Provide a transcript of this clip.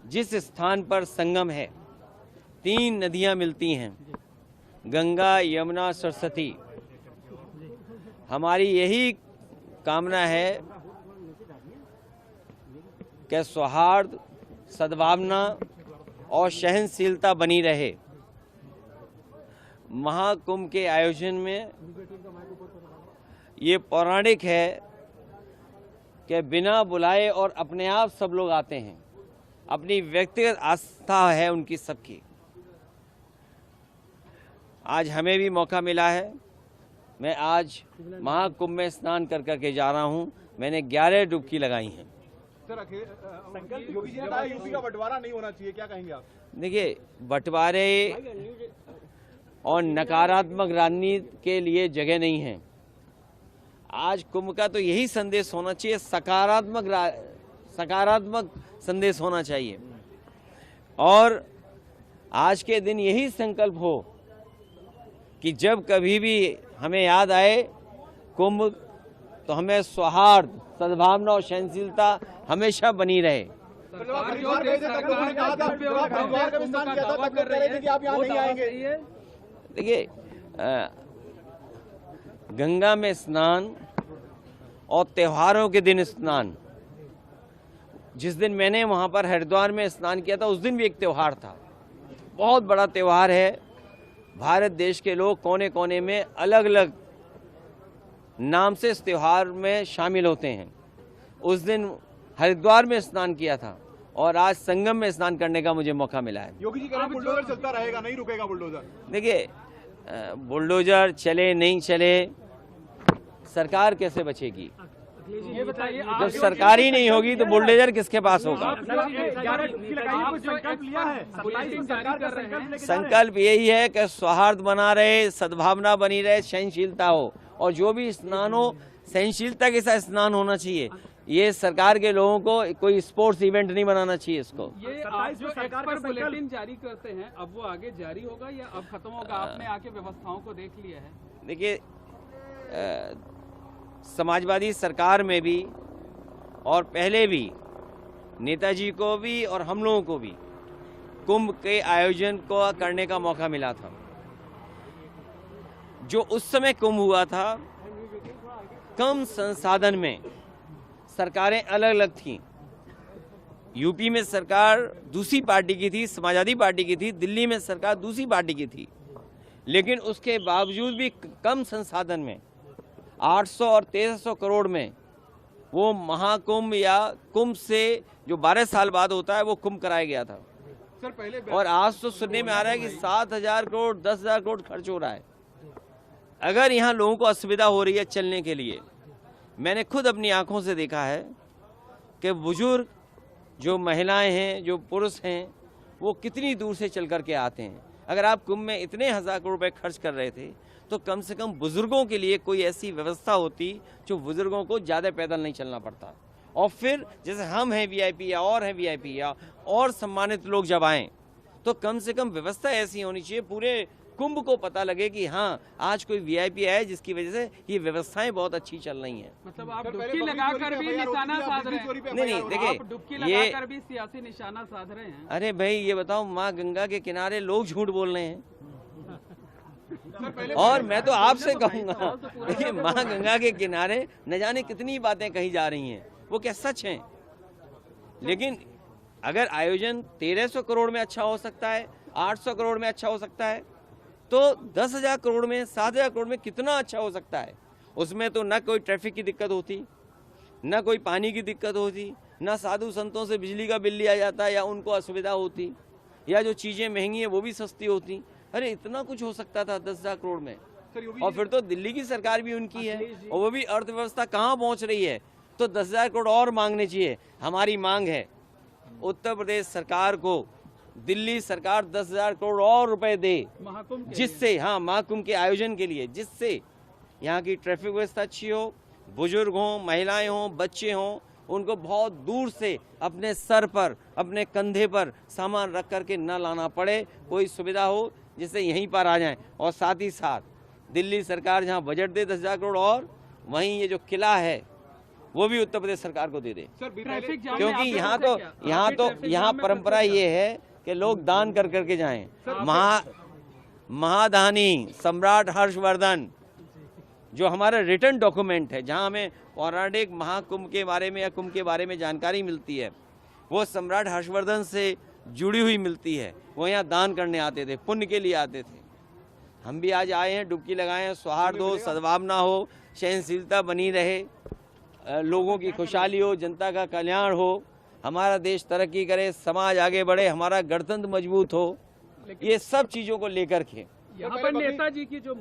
जिस स्थान पर संगम है, 3 नदियां मिलती हैं, गंगा, यमुना, सरस्वती। हमारी यही कामना है कि सौहार्द, सद्भावना और सहनशीलता बनी रहे। महाकुंभ के आयोजन में ये पौराणिक है कि बिना बुलाए और अपने आप सब लोग आते हैं। अपनी व्यक्तिगत आस्था है उनकी सबकी। आज हमें भी मौका मिला है। मैं आज महाकुंभ में स्नान कर करके जा रहा हूं। मैंने 11 डुबकी लगाई हैं। सर, योगी जी ने कहा यूपी का बंटवारा नहीं होना चाहिए, क्या कहेंगे आप? देखिए, बंटवारे और नकारात्मक राजनीति के लिए जगह नहीं है। आज कुंभ का तो यही संदेश होना चाहिए, सकारात्मक संदेश होना चाहिए। और आज के दिन यही संकल्प हो कि जब कभी भी हमें याद आए कुंभ, तो हमें सौहार्द, सद्भावना और सहनशीलता हमेशा बनी रहे। देखिए, गंगा में स्नान और त्योहारों के दिन स्नान, जिस दिन मैंने वहाँ पर हरिद्वार में स्नान किया था उस दिन भी एक त्यौहार था। बहुत बड़ा त्यौहार है। भारत देश के लोग कोने कोने में अलग अलग नाम से इस त्यौहार में शामिल होते हैं। उस दिन हरिद्वार में स्नान किया था और आज संगम में स्नान करने का मुझे मौका मिला है। योगी जी कह रहे हैं बुलडोजर चलता रहेगा, नहीं रुकेगा बुलडोजर। देखिए, बुलडोजर चले नहीं चले, सरकार कैसे बचेगी? ये बताइए, जब सरकार ही नहीं होगी तो बुलडोजर किसके पास होगा? संकल्प यही है कि सौहार्द बना रहे, सद्भावना बनी रहे, सहनशीलता हो, और जो भी स्नान हो सहनशीलता के साथ स्नान होना चाहिए। ये सरकार के लोगों को कोई स्पोर्ट्स इवेंट नहीं बनाना चाहिए इसको। ये आप जो सरकार पर बुलेटिन जारी करते हैं, अब वो आगे जारी होगा या अब खत्म होगा? आपने आके व्यवस्थाओं को देख लिया है? देखिए, समाजवादी सरकार में भी और पहले भी नेताजी को भी और हम लोगों को भी कुंभ के आयोजन को करने का मौका मिला था। जो उस समय कुंभ हुआ था, कम संसाधन में सरकारें अलग अलग थीं। यूपी में सरकार दूसरी पार्टी की थी, समाजवादी पार्टी की थी। दिल्ली में सरकार दूसरी पार्टी की थी। लेकिन उसके बावजूद भी कम संसाधन में 800 और 1300 करोड़ में वो महाकुंभ या कुंभ से जो 12 साल बाद होता है वो कुंभ कराया गया था। सर, पहले और आज तो सुनने में आ रहा है कि 7,000 करोड़ 10,000 करोड़ खर्च हो रहा है। अगर यहाँ लोगों को असुविधा हो रही है चलने के लिए, मैंने खुद अपनी आंखों से देखा है कि बुजुर्ग, जो महिलाएं हैं, जो पुरुष हैं, वो कितनी दूर से चल करके आते हैं। अगर आप कुंभ में इतने 1,000 करोड़ रुपए खर्च कर रहे थे तो कम से कम बुजुर्गों के लिए कोई ऐसी व्यवस्था होती जो बुजुर्गों को ज़्यादा पैदल नहीं चलना पड़ता। और फिर जैसे हम हैं वीआईपी या और हैं वीआईपी या और सम्मानित लोग जब आएँ तो कम से कम व्यवस्था ऐसी होनी चाहिए, पूरे कुंभ को पता लगे कि हाँ, आज कोई वीआईपी आया जिसकी वजह से ये व्यवस्थाएं बहुत अच्छी चल रही हैं। मतलब आप डुबकी लगाकर भी निशाना साध रहे हैं? नहीं, देखिए, डुबकी लगाकर भी सियासी निशाना साध रहे हैं। अरे भाई, ये बताओ, माँ गंगा के किनारे लोग झूठ बोल रहे हैं। और मैं तो आपसे कहूंगा, देखिए, माँ गंगा के किनारे न जाने कितनी बातें कही जा रही हैं, वो क्या सच हैं? लेकिन अगर आयोजन 1300 करोड़ में अच्छा हो सकता है, 800 करोड़ में अच्छा हो सकता है, तो 10,000 करोड़ में, 7,000 करोड़ में कितना अच्छा हो सकता है। उसमें तो न कोई ट्रैफिक की दिक्कत होती, न कोई पानी की दिक्कत होती, न साधु संतों से बिजली का बिल लिया जाता या उनको असुविधा होती, या जो चीज़ें महंगी हैं वो भी सस्ती होती। अरे, इतना कुछ हो सकता था 10,000 करोड़ में। और फिर तो दिल्ली की सरकार भी उनकी है और वो भी अर्थव्यवस्था कहाँ पहुँच रही है, तो 10,000 करोड़ और मांगने चाहिए। हमारी मांग है उत्तर प्रदेश सरकार को दिल्ली सरकार 10,000 करोड़ और रुपए दे, जिससे, हाँ, महाकुंभ के आयोजन के लिए, जिससे यहाँ की ट्रैफिक व्यवस्था अच्छी हो, बुजुर्ग हों, महिलाएं हों, बच्चे हों, उनको बहुत दूर से अपने सर पर, अपने कंधे पर सामान रख करके न लाना पड़े, कोई सुविधा हो जिससे यहीं पर आ जाएं। और साथ ही साथ दिल्ली सरकार जहाँ बजट दे 10,000 करोड़, और वहीं ये जो किला है वो भी उत्तर प्रदेश सरकार को दे दे। ट्रैफिक जाम में क्योंकि आपके यहाँ फंसे तो क्या? यहाँ आपके तो ट्रैफिक यहाँ जाम में परंपरा फंसे ये है कि लोग दान कर करके जाएं। महादानी सम्राट हर्षवर्धन जो हमारा रिटर्न डॉक्यूमेंट है, जहाँ हमें पौराणिक महाकुंभ के बारे में या कुंभ के बारे में जानकारी मिलती है, वो सम्राट हर्षवर्धन से जुड़ी हुई मिलती है। वो यहाँ दान करने आते थे, पुण्य के लिए आते थे। हम भी आज आए हैं, डुबकी लगाए हैं, सौहार्द हो, सद्भावना हो, सहनशीलता बनी रहे, लोगों की खुशहाली हो, जनता का कल्याण हो, हमारा देश तरक्की करे, समाज आगे बढ़े, हमारा गणतंत्र मजबूत हो, ये सब चीज़ों को लेकर के यहाँ पर नेताजी की जो